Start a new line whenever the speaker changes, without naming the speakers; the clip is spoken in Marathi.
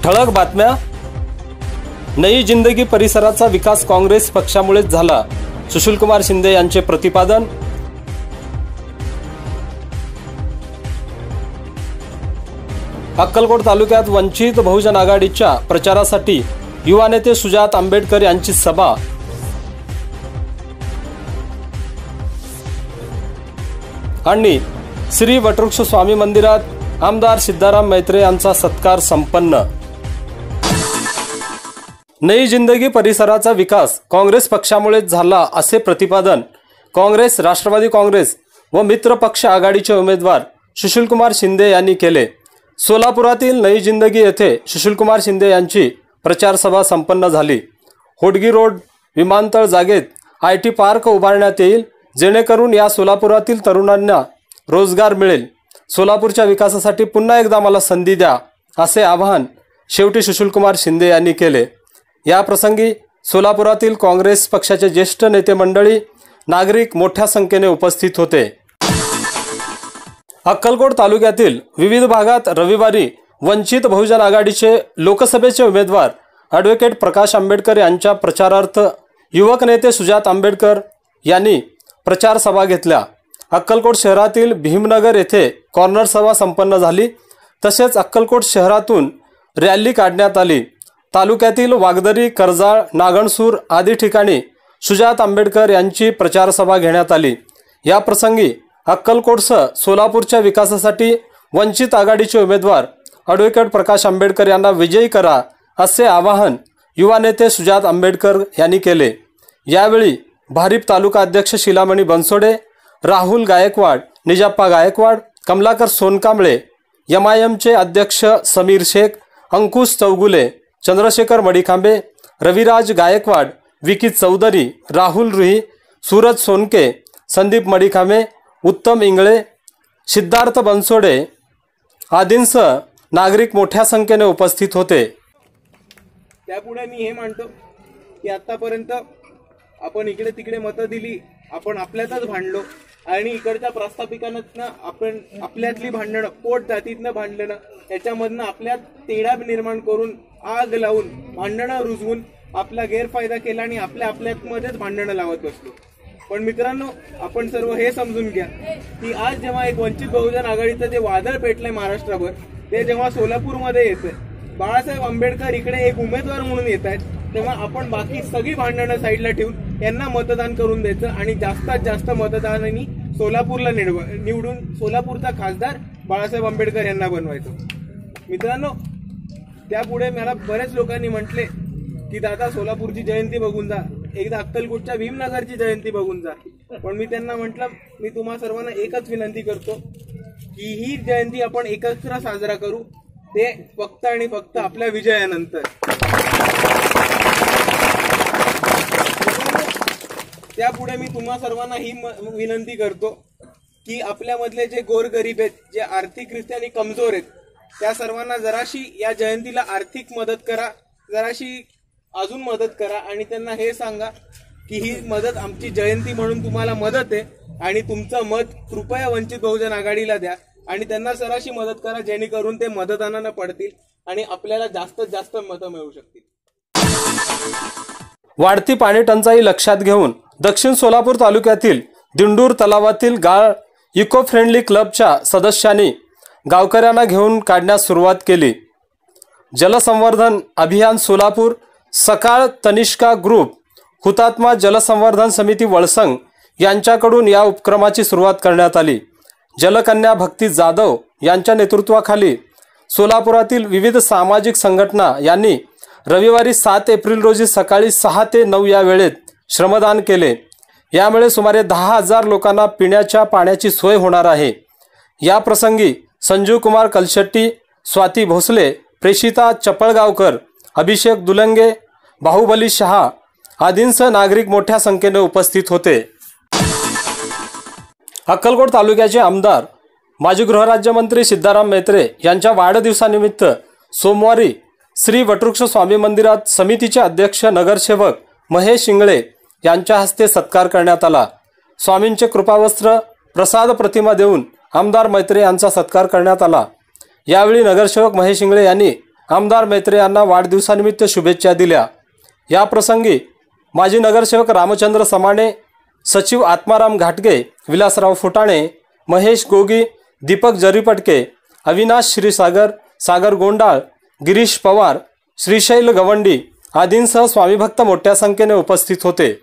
ठळक बातम्या। नई जिंदगी परिसराचा विकास काँग्रेस पक्षामुळेच झाला, सुशीलकुमार शिंदे यांचे प्रतिपादन। अक्कलकोट तालुक्यात वंचित बहुजन आघाडीच्या प्रचारासाठी युवा नेते सुजात आंबेडकर यांची सभा। आणि श्री वटवृक्ष स्वामी मंदिरात आमदार सिद्धाराम मैत्रे यांचा सत्कार संपन्न। नई जिंदगी परिसराचा विकास काँग्रेस पक्षामुळेच झाला असे प्रतिपादन काँग्रेस, राष्ट्रवादी काँग्रेस व मित्र पक्ष आघाडीचे उमेदवार सुशीलकुमार शिंदे यांनी केले। सोलापुरातील नई जिंदगी येथे सुशीलकुमार शिंदे यांची प्रचार सभा संपन्न झाली। होडगी रोड विमानतळ जागेत IT पार्क उभारण्यात येईल, जेणेकरून या सोलापुरातील तरुणांना रोजगार मिळेल। सोलापूरच्या विकासासाठी पुन्हा एकदा मला संधी द्या, असे आवाहन शेवटी सुशीलकुमार शिंदे यांनी केले। या प्रसंगी सोलापुरातील काँग्रेस पक्षाचे ज्येष्ठ नेते मंडळी, नागरिक मोठ्या संख्येने उपस्थित होते। अक्कलकोट तालुक्यातील विविध भागात रविवारी वंचित बहुजन आघाडीचे लोकसभेचे उमेदवार ॲडव्होकेट प्रकाश आंबेडकर यांच्या प्रचारार्थ युवक नेते सुजात आंबेडकर यांनी प्रचार सभा घेतल्या। अक्कलकोट शहरातील भीमनगर येथे कॉर्नर सभा संपन्न झाली। तसेच अक्कलकोट शहरातून रॅली काढण्यात आली। तालुक्यातील वागदरी, कर्जाळ, नागणसूर आदी ठिकाणी सुजात आंबेडकर यांची प्रचार सभा घेण्यात आली। या प्रसंगी अक्कलकोटसह सोलापूरच्या विकासासाठी वंचित आघाडीचे उमेदवार ॲडव्होकेट प्रकाश आंबेडकर यांना विजयी करा, असे आवाहन युवा नेते सुजात आंबेडकर यांनी केले। यावेळी भारिप तालुका अध्यक्ष शिलामणी बनसोडे, राहुल गायकवाड, निजाप्पा गायकवाड, कमलाकर सोनकांबळे, MIMचे अध्यक्ष समीर शेख, अंकुश चौगुले, चंद्रशेखर मडीखांबे, रविराज गायकवाड, विकी चौधरी, राहुल रुही, सूरज सोनके, संदीप मडीखांबे, उत्तम इंगळे, सिद्धार्थ बनसोडे आदींसह नागरिक मोठ्या संख्येने उपस्थित होते।
त्यापुढे मी हे मानतो की आतापर्यंत आपण इकडे तिकडे मतं दिली, आपण आपल्यातच भांडलो आणि इकडच्या प्रस्थापिकांना आपण आपल्यातली भांडणं, पोट जातीतनं भांडणं, याच्यामधनं आपल्यात तेढा निर्माण करून, आग लावून, भांडणं रुजवून आपला गैरफायदा केला आणि आपल्यामध्येच भांडणं लावत बसलो। पण मित्रांनो, आपण सर्व हे समजून घ्या की आज जेव्हा एक वंचित बहुजन आघाडीचं जे वादळ पेटलंय महाराष्ट्रावर, ते जेव्हा सोलापूरमध्ये येतंय, बाळासाहेब आंबेडकर इकडे एक उमेदवार म्हणून येत आहेत, तेव्हा आपण बाकी सगळी भांडणं साईडला ठेवून यांना मतदान करून द्यायचं आणि जास्तीत जास्त मतदानांनी सोलापूरला निवडून सोलापूरचा खासदार बाळासाहेब आंबेडकर यांना बनवायचं। मित्रांनो, त्यापुढे मला बरेच लोकांनी म्हटले की दादा सोलापूरची जयंती बघून जा, एकदा अक्कलकोटच्या भीमनगरची जयंती बघून जा। पण मी त्यांना म्हटलं, मी तुम्हा सर्वांना एकच विनंती करतो की ही जयंती आपण एकत्र साजरा करू, ते फक्त आणि फक्त आपल्या विजयानंतर। त्यापुढे मी तुम्हा सर्वांना ही विनंती करतो की आपल्यामधले जे गोरगरीब आहेत, जे आर्थिकरित्या कमजोर आहेत, त्या सर्वांना जराशी या जयंतीला आर्थिक मदत करा, जराशी अजून मदत करा आणि त्यांना हे सांगा की ही मदत आमची जयंती म्हणून तुम्हाला मदत आहे आणि तुमचं मत कृपया वंचित बहुजन आघाडीला द्या आणि त्यांना जराशी मदत करा, जेणेकरून ते मतदानानं पडतील आणि आपल्याला जास्तीत जास्त मतं मिळू शकतील।
वाढती पाणी टंचाई लक्षात घेऊन दक्षिण सोलापूर तालुक्यातील दिंडूर तलावातील गाळ इको फ्रेंडली क्लबच्या सदस्यांनी गावकऱ्यांना घेऊन काढण्यास सुरुवात केली। जलसंवर्धन अभियान सोलापूर, सकाळ तनिष्का ग्रुप, हुतात्मा जलसंवर्धन समिती वळसंग यांच्याकडून या उपक्रमाची सुरुवात करण्यात आली। जलकन्या भक्ती जाधव यांच्या नेतृत्वाखाली सोलापुरातील विविध सामाजिक संघटना यांनी रविवारी 7 एप्रिल रोजी सकाळी 6 ते 9 या वेळेत श्रमदान केले। यामुळे सुमारे 10,000 लोकांना पिण्याच्या पाण्याची सोय होणार आहे। या प्रसंगी संजीव कुमार कलशेट्टी, स्वाती भोसले, प्रेषिता चपळगावकर, अभिषेक दुलंगे, बाहुबली शहा आदींसह नागरिक मोठ्या संख्येने उपस्थित होते। अक्कलकोट तालुक्याचे आमदार, माजी गृहराज्यमंत्री सिद्धाराम मैत्रे यांच्या वाढदिवसानिमित्त सोमवारी श्री वटवृक्ष स्वामी मंदिरात समितीचे अध्यक्ष नगरसेवक महेश इंगळे यांच्या हस्ते सत्कार करण्यात आला। स्वामींचे कृपावस्त्र, प्रसाद प्रतिमा देऊन आमदार मैत्रे यांचा सत्कार करण्यात आला। यावेळी नगरसेवक महेश इंगळे यांनी आमदार मैत्रे यांना वाढदिवसानिमित्त शुभेच्छा दिल्या। या प्रसंगी माजी नगरसेवक रामचंद्र समाणे, सचिव आत्माराम घाटगे, विलासराव फुटाणे, महेश गोगी, दीपक जरीपटके, अविनाश श्रीसागर, सागर गोंडाळ, गिरीश पवार, श्रीशैल गवंडी आदींसह स्वामीभक्त मोठ्या संख्येने उपस्थित होते।